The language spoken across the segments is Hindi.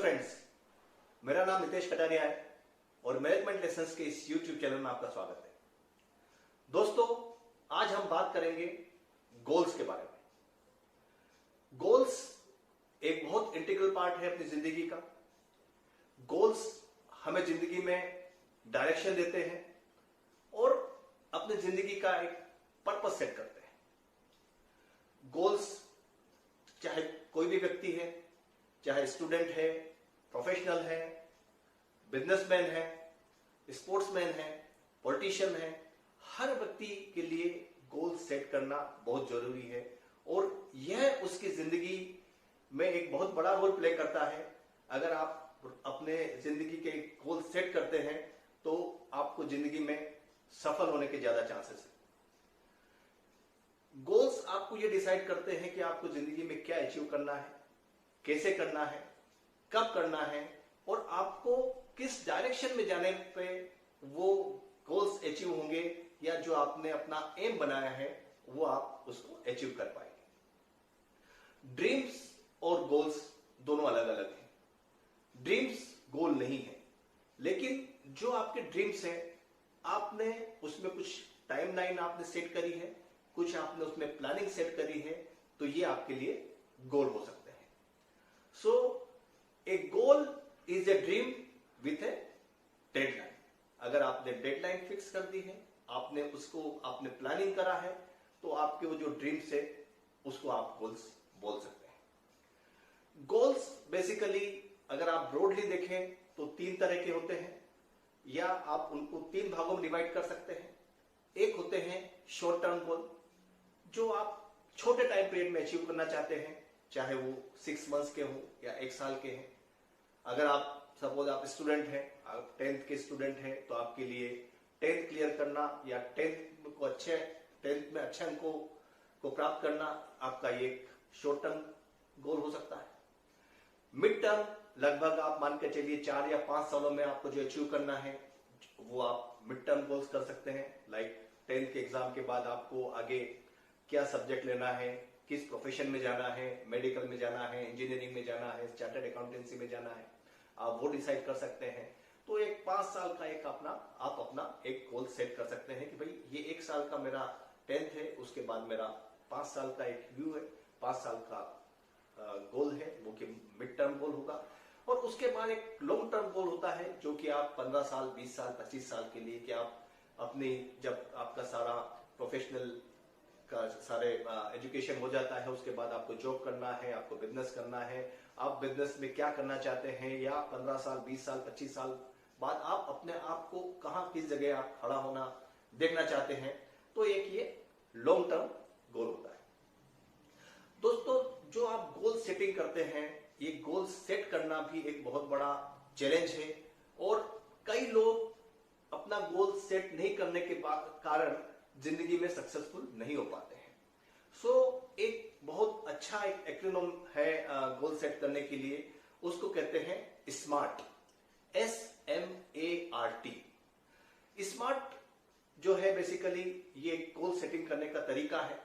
फ्रेंड्स, मेरा नाम नितेश कटारिया है और मैनेजमेंट लेसन्स के इस YouTube चैनल में आपका स्वागत है। दोस्तों, आज हम बात करेंगे गोल्स के बारे में। गोल्स एक बहुत इंटीग्रल पार्ट है अपनी जिंदगी का। गोल्स हमें जिंदगी में डायरेक्शन देते हैं और अपनी जिंदगी का एक पर्पस सेट करते हैं। गोल्स चाहे कोई भी व्यक्ति है, चाहे स्टूडेंट है, प्रोफेशनल है, बिजनेसमैन है, स्पोर्ट्समैन है, पॉलिटिशियन है, हर व्यक्ति के लिए गोल सेट करना बहुत जरूरी है और यह उसकी जिंदगी में एक बहुत बड़ा रोल प्ले करता है। अगर आप अपने जिंदगी के गोल सेट करते हैं तो आपको जिंदगी में सफल होने के ज्यादा चांसेस है। गोल्स आपको ये डिसाइड करते हैं कि आपको जिंदगी में क्या अचीव करना है, कैसे करना है, कब करना है और आपको किस डायरेक्शन में जाने पे वो गोल्स अचीव होंगे या जो आपने अपना एम बनाया है वो आप उसको अचीव कर पाएंगे। ड्रीम्स और गोल्स दोनों अलग अलग हैं। ड्रीम्स गोल नहीं है, लेकिन जो आपके ड्रीम्स हैं आपने उसमें कुछ टाइमलाइन आपने सेट करी है, कुछ आपने उसमें प्लानिंग सेट करी है, तो ये आपके लिए गोल हो सकते हैं। So a goal is a dream with a deadline. अगर आपने डेडलाइन फिक्स कर दी है, आपने प्लानिंग करा है, तो आपके वो जो ड्रीम्स है उसको आप गोल्स बोल सकते हैं। गोल्स बेसिकली अगर आप ब्रॉडली देखें तो तीन तरह के होते हैं या आप उनको तीन भागों में डिवाइड कर सकते हैं। एक होते हैं शॉर्ट टर्म गोल, जो आप छोटे टाइम पीरियड में अचीव करना चाहते हैं, चाहे वो 6 मंथ्स के हो या 1 साल के हैं। अगर आप सपोज आप स्टूडेंट हैं, आप 10th के स्टूडेंट हैं, तो आपके लिए 10th क्लियर करना या 10th में अच्छे अंकों को प्राप्त करना आपका एक शॉर्ट टर्म गोल हो सकता है। मिड टर्म लगभग आप मान के चलिए 4 या 5 सालों में आपको जो अचीव करना है वो आप मिड टर्म गोल्स कर सकते हैं। लाइक 10th के एग्जाम के बाद आपको आगे क्या सब्जेक्ट लेना है, किस प्रोफेशन में जाना है, मेडिकल में जाना है, इंजीनियरिंग में जाना है, चार्टर्ड अकाउंटेंसी में जाना है, आप वो डिसाइड कर सकते हैं। तो एक 5 साल का आप अपना एक गोल सेट कर सकते हैं कि भाई ये 1 साल का मेरा 10th है, उसके बाद मेरा 5 साल का एक व्यू है, 5 साल का गोल है, वो कि मिड टर्म गोल होगा। और उसके बाद एक लॉन्ग टर्म गोल होता है जो कि आप 15 साल, 20 साल, 25 साल के लिए, कि आप अपनी जब आपका सारा प्रोफेशनल का सारे एजुकेशन हो जाता है, उसके बाद आपको जॉब करना है, आपको बिजनेस करना है, आप बिजनेस में क्या करना चाहते हैं, या 15 साल, 20 साल, 25 साल बाद आप अपने आप को कहां किस जगह आप खड़ा होना देखना चाहते हैं, तो एक ये लॉन्ग टर्म गोल होता है। दोस्तों, जो आप गोल सेटिंग करते हैं, ये गोल सेट करना भी एक बहुत बड़ा चैलेंज है और कई लोग अपना गोल सेट नहीं करने के कारण जिंदगी में सक्सेसफुल नहीं हो पाते हैं। सो एक बहुत अच्छा एक एक्रोनिम है गोल सेट करने के लिए, उसको कहते हैं स्मार्ट, SMART। स्मार्ट जो है बेसिकली ये गोल सेटिंग करने का तरीका है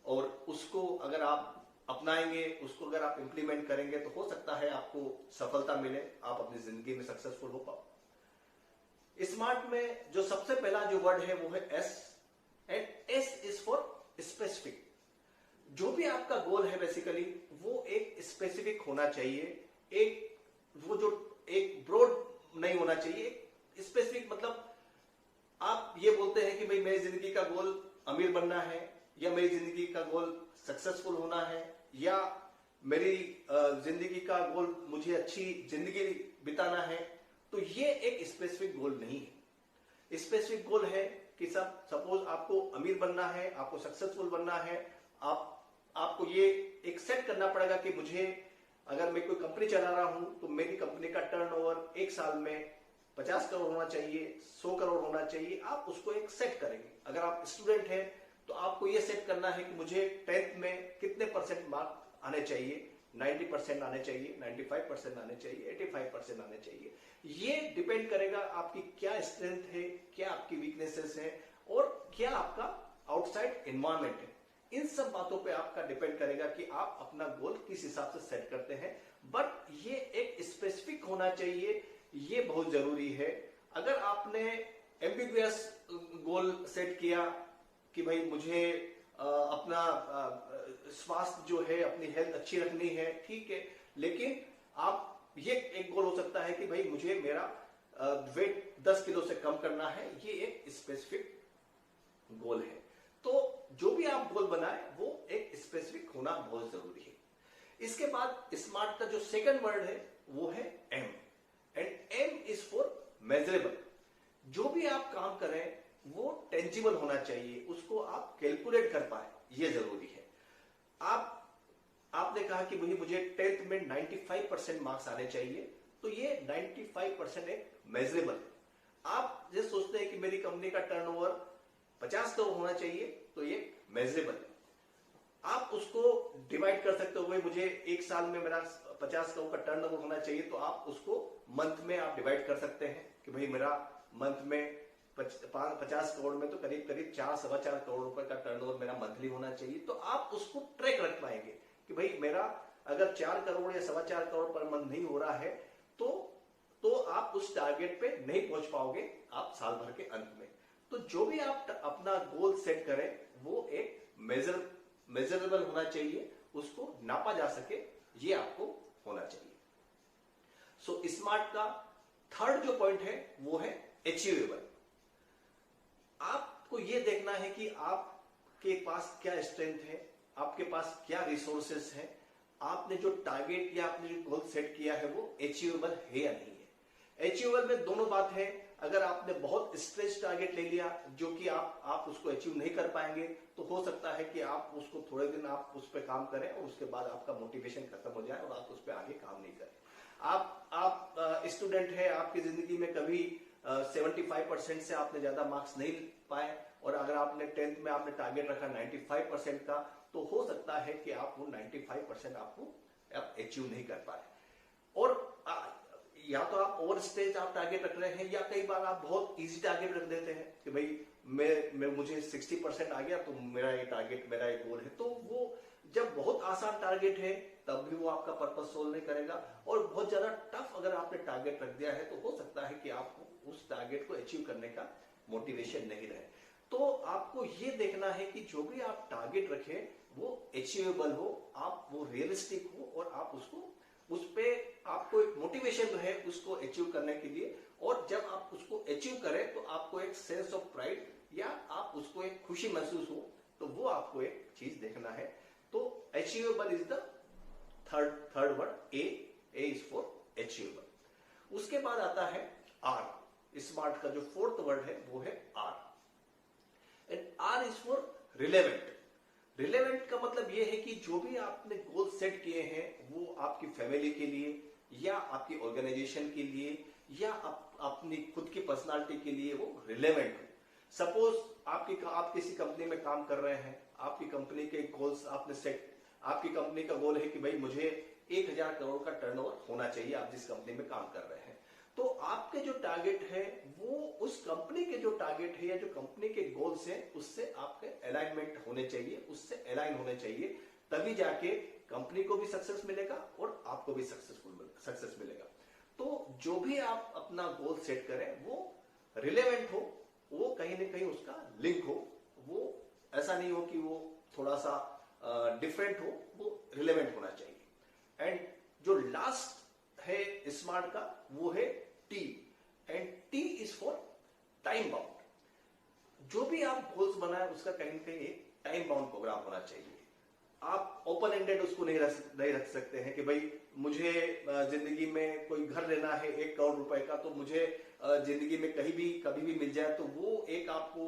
और उसको अगर आप अपनाएंगे, उसको अगर आप इंप्लीमेंट करेंगे तो हो सकता है आपको सफलता मिले, आप अपनी जिंदगी में सक्सेसफुल हो पाओ। स्मार्ट में जो सबसे पहला जो वर्ड है वो है S, and S is for specific. जो भी आपका गोल है बेसिकली वो एक स्पेसिफिक होना चाहिए, एक ब्रॉड नहीं होना चाहिए, एक स्पेसिफिक। मतलब आप ये बोलते हैं कि भाई मेरी जिंदगी का गोल अमीर बनना है, या मेरी जिंदगी का गोल सक्सेसफुल होना है, या मेरी जिंदगी का गोल मुझे अच्छी जिंदगी बिताना है, तो ये एक स्पेसिफिक गोल नहीं है। स्पेसिफिक गोल है कि सपोज आपको अमीर बनना है, आपको सक्सेसफुल बनना है, आपको ये एक सेट करना पड़ेगा कि मुझे, अगर मैं कोई कंपनी चला रहा हूं तो मेरी कंपनी का टर्नओवर 1 साल में 50 करोड़ होना चाहिए, 100 करोड़ होना चाहिए। आप उसको एक सेट करेंगे। अगर आप स्टूडेंट हैं तो आपको ये सेट करना है कि मुझे 10th में कितने % मार्क आने चाहिए, 90% आने चाहिए, 95% आने चाहिए, 85% आने चाहिए। ये डिपेंड करेगा आपकी क्या स्ट्रेंथ है, क्या आपकी वीकनेसेस है और क्या आपका आउटसाइड एनवायरनमेंट है। इन सब बातों पे आपका डिपेंड करेगा कि आप अपना गोल किस हिसाब से सेट करते हैं। बट ये एक स्पेसिफिक होना चाहिए, ये बहुत जरूरी है। अगर आपने एम्बिगुअस गोल सेट किया कि भाई मुझे अपना स्वास्थ्य जो है, अपनी हेल्थ अच्छी रखनी है, ठीक है, लेकिन आप ये एक गोल हो सकता है कि भाई मुझे मेरा वेट 10 किलो से कम करना है, ये एक स्पेसिफिक गोल है। तो जो भी आप गोल बनाए वो एक स्पेसिफिक होना बहुत जरूरी है। इसके बाद स्मार्ट का जो सेकंड वर्ड है वो है M, and M is for measurable. जो भी आप काम करें वो टेंजिबल होना चाहिए, उसको आप कैलकुलेट कर पाए, ये जरूरी है। आपने कहा कि भाई मुझे 10th में 95% मार्क्स आने चाहिए, तो ये 95% एक मेजरेबल है। आप ये सोचते हैं कि मेरी कंपनी का टर्नओवर 50 करोड़ होना चाहिए, तो ये मेजरेबल है। आप उसको डिवाइड कर सकते हो, भाई मुझे एक साल में मेरा 50 करोड़ का टर्नओवर होना चाहिए, तो आप उसको मंथ में आप डिवाइड कर सकते हैं कि भाई मेरा मंथ में 50 करोड़ में तो करीब करीब 4-4.25 करोड़ रुपए का टर्नओवर मेरा मंथली होना चाहिए। तो आप उसको ट्रैक रख पाएंगे कि भाई मेरा अगर 4 करोड़ या 4.25 करोड़ पर मंथ नहीं हो रहा है, तो आप उस टारगेट पे नहीं पहुंच पाओगे आप साल भर के अंत में। तो जो भी आप अपना गोल सेट करें वो एक मेजरेबल होना चाहिए, उसको नापा जा सके, ये आपको होना चाहिए। सो स्मार्ट का थर्ड जो पॉइंट है वो है अचीवेबल। आपको ये देखना है कि आपके पास क्या स्ट्रेंथ है, आपके पास क्या रिसोर्सेस है, आपने जो टारगेट या आपने जो गोल सेट किया है वो अचीवेबल है या नहीं है। अचीवेबल में दोनों बात है। अगर आपने बहुत स्ट्रेच टारगेट ले लिया जो कि आप उसको अचीव नहीं कर पाएंगे, तो हो सकता है कि आप उसको थोड़े दिन आप उस पर काम करें और उसके बाद आपका मोटिवेशन खत्म हो जाए और आप उस पर आगे काम नहीं करें। आप स्टूडेंट है, आपकी जिंदगी में कभी 75% से आपने ज्यादा मार्क्स नहीं पाए, और अगर आपने 10th में आपने टारगेट रखा 95% का, तो हो सकता है कि आप वो 95% आपको अचीव नहीं कर पाए। और या तो आप ओवर स्टेज आप टारगेट रख रहे हैं, या कई बार आप बहुत इजी टारगेट रख देते हैं कि भाई मुझे 60% आ गया तो मेरा ये टारगेट, मेरा ये गोल है। तो वो जब बहुत आसान टारगेट है तब भी वो आपका पर्पस सोल्व नहीं करेगा, और बहुत ज्यादा टफ अगर आपने टारगेट रख दिया है तो हो सकता है कि आपको उस टारगेट को अचीव करने का मोटिवेशन नहीं रहे। तो आपको ये देखना है कि जो भी आप टारगेट रखें वो अचीवेबल हो, आप वो रियलिस्टिक हो, और आप उसको उस पे आपको एक मोटिवेशन है उसको अचीव करने के लिए। और जब आप उसको अचीव करें तो आपको एक सेंस ऑफ प्राइड या आप उसको एक खुशी महसूस हो, तो वो आपको एक चीज देखना है। तो achievable is the third word, A is for achievable. उसके बाद आता है आर। स्मार्ट का जो फोर्थ वर्ड है वो है R, and R is for relevant. Relevant का मतलब यह है कि जो भी आपने गोल सेट किए हैं वो आपकी फैमिली के लिए या आपकी ऑर्गेनाइजेशन के लिए या अपनी खुद की पर्सनालिटी के लिए वो रिलेवेंट हो। सपोज आप किसी कंपनी में काम कर रहे हैं, आपकी कंपनी के गोल्स आपने सेट, आपकी कंपनी का गोल है कि भाई मुझे 1000 करोड़ का टर्नओवर होना चाहिए, आप जिस कंपनी में काम कर रहे हैं। तो आपके जो टारगेट है वो उस कंपनी के जो टारगेट है या जो कंपनी के गोल्स हैं उससे आपके अलाइनमेंट होने चाहिए, उससे अलाइन होने चाहिए, तभी जाके कंपनी को भी सक्सेस मिलेगा और आपको भी सक्सेस मिलेगा। तो जो भी आप अपना गोल सेट करें वो रिलेवेंट हो, वो कहीं ना कहीं उसका लिंक हो, वो ऐसा नहीं हो कि वो थोड़ा सा डिफरेंट हो, वो रिलेवेंट होना चाहिए। एंड जो लास्ट है स्मार्ट का वो है T, and T is for time bound. जो भी आप गोल्स बनाए उसका कहीं ना कहीं एक टाइम बाउंड प्रोग्राम होना चाहिए। आप ओपन एंडेड उसको नहीं रख सकते हैं कि भाई मुझे जिंदगी में कोई घर लेना है 1 करोड़ रुपए का, तो मुझे जिंदगी में कहीं भी कभी भी मिल जाए, तो वो एक आपको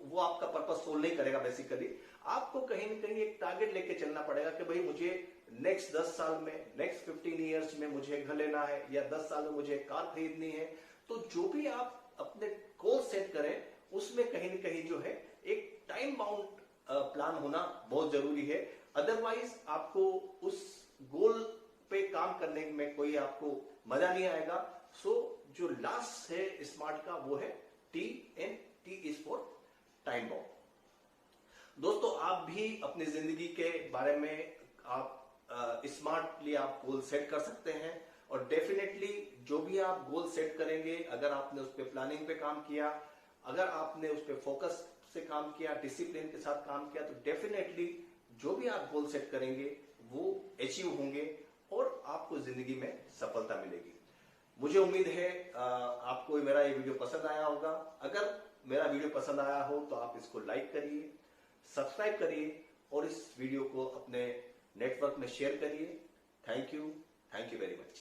वो आपका पर्पस सोल्व नहीं करेगा। बेसिकली आपको कहीं ना कहीं एक टारगेट लेके चलना पड़ेगा कि भाई मुझे नेक्स्ट 10 साल में, नेक्स्ट 15 ईयर्स में मुझे घर लेना है, या 10 साल में मुझे कार खरीदनी है। तो जो भी आप अपने गोल सेट करें उसमें कहीं ना कहीं जो है एक टाइम बाउंड प्लान होना बहुत जरूरी है। अदरवाइज आपको उस गोल पे काम करने में कोई आपको मजा नहीं आएगा। सो जो लास्ट है स्मार्ट का वो है T, and T is for time bound. दोस्तों आप भी अपनी जिंदगी के बारे में आप स्मार्टली आप गोल सेट कर सकते हैं। और डेफिनेटली जो भी आप गोल सेट करेंगे, अगर आपने उस पर प्लानिंग पे काम किया, अगर आपने उस पर फोकस से काम किया, डिसिप्लिन के साथ काम किया, तो डेफिनेटली जो भी आप गोल सेट करेंगे वो अचीव होंगे और आपको जिंदगी में सफलता मिलेगी। मुझे उम्मीद है आपको मेरा ये वीडियो पसंद आया होगा। अगर मेरा वीडियो पसंद आया हो तो आप इसको लाइक करिए, सब्सक्राइब करिए और इस वीडियो को अपने नेटवर्क में शेयर करिए। Thank you very much.